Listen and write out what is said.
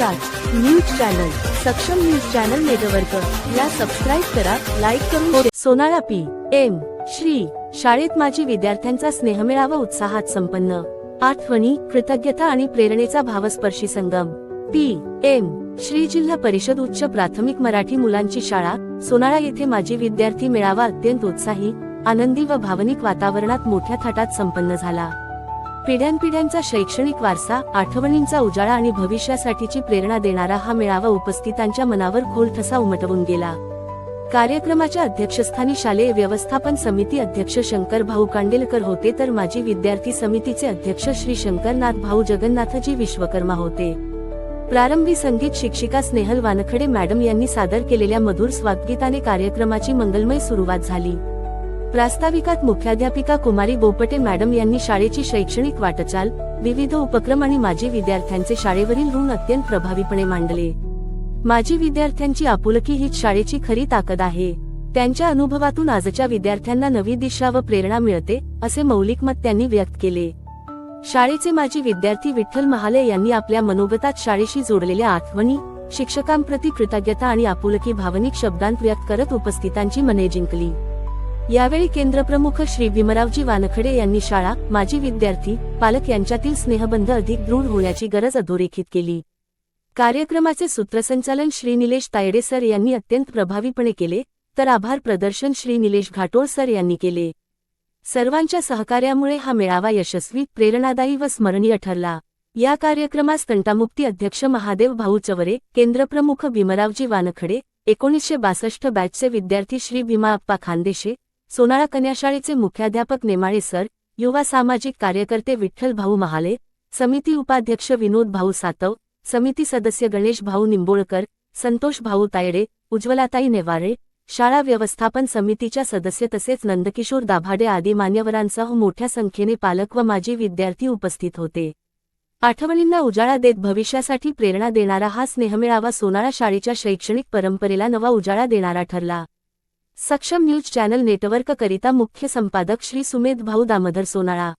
नमस्कार, news channel सक्षम news channel network ला सबस्क्राइब करा, लाईक करून सोनाळा पी.एम. श्री शाळेत माजी विद्यार्थ्यांचा स्नेहमेळावा उत्साहात संपन्न. आठवणी, कृतज्ञता आणि प्रेरणेचा भावस्पर्शी संगम. पी.एम. श्री जिल्हा परिषद उच्च प्राथमिक मराठी मुलांची शाळा सोनाळा येथे माजी विद्यार्थी मेळावा अत्यंत उत्साही, आनंदी व भावनिक वातावरणात मोठ्या थाटात संपन्न झाला. पिढ्यानपिढ्यांचा शैक्षणिक वारसा, आठवणींचा उजाळा आणि भविष्यासाठीची प्रेरणा देणारा हा मेळावा उपस्थितांच्या मनावर खोल ठसा उमटवून गेला. कार्यक्रमाच्या अध्यक्षस्थानी शालेय व्यवस्थापन समिती अध्यक्ष शंकर भाऊ कांडेलकर होते, तर माजी विद्यार्थी समितीचे अध्यक्ष श्री शंकरनाथ भाऊ जगन्नाथजी विश्वकर्मा होते. प्रारंभी संगीत शिक्षिका स्नेहल वानखडे मॅडम यांनी सादर केलेल्या मधुर स्वागताने कार्यक्रमाची मंगलमय सुरुवात झाली. प्रास्ताविकात मुख्याध्यापिका कुमारी बोपटे मॅडम यांनी शाळेची शैक्षणिक वाटचाल, विविध उपक्रम आणि माजी विद्यार्थ्यांचे शाळेवरील ऋण अत्यंत प्रभावीपणे मांडले. माजी विद्यार्थ्यांची आपुलकी हीच शाळेची खरी ताकद आहे. त्यांच्या अनुभवातून आजच्या विद्यार्थ्यांना नवी दिशा व प्रेरणा मिळते, असे मौलिक मत त्यांनी व्यक्त केले. शाळेचे माजी विद्यार्थी विठ्ठल महाले यांनी आपल्या मनोगतात शाळेशी जोडलेल्या आठवणी, शिक्षकांप्रती कृतज्ञता आणि आपुलकी भावनिक शब्दांत व्यक्त करत उपस्थितांची मने जिंकली. यावेळी केंद्रप्रमुख श्री भीमरावजी वानखडे यांनी शाळा, माजी विद्यार्थी, पालक यांच्यातील स्नेहबंध अधिक दृढ होण्याची गरज अधोरेखित केली. कार्यक्रमाचे सूत्रसंचालन श्री निलेश तायडे सर यांनी अत्यंत प्रभावीपणे केले, तर आभार प्रदर्शन श्री निलेश घाटोळ सर यांनी केले. सर्वांच्या सहकार्यामुळे हा मेळावा यशस्वी, प्रेरणादायी व स्मरणीय ठरला. या कार्यक्रमास तंटामुक्ती अध्यक्ष महादेव भाऊ चवरे, केंद्रप्रमुख भीमरावजी वानखडे, 1962 बॅचचे विद्यार्थी श्री भीमाप्पा खानदेशे, सोनाळा कन्याशाळेचे मुख्याध्यापक नेमाळे सर, युवा सामाजिक कार्यकर्ते विठ्ठल भाऊ महाले, समिती उपाध्यक्ष विनोद भाऊ सातव, समिती सदस्य गणेश भाऊ निंबोळकर, संतोष भाऊ तायडे, उज्ज्वलाताई नेवारे, शाळा व्यवस्थापन समितीच्या सदस्य तसेच नंदकिशोर दाभाडे आदी मान्यवरांसह मोठ्या संख्येने पालक व माजी विद्यार्थी उपस्थित होते. आठवणींना उजाळा देत भविष्यासाठी प्रेरणा देणारा हा स्नेहमेळावा सोनाळा शाळेच्या शैक्षणिक परंपरेला नवा उजाळा देणारा ठरला. सक्षम न्यूज चॅनल नेटवर्क करिता मुख्य संपादक श्री सुमेध भाऊ दामोदर, सोनाळा.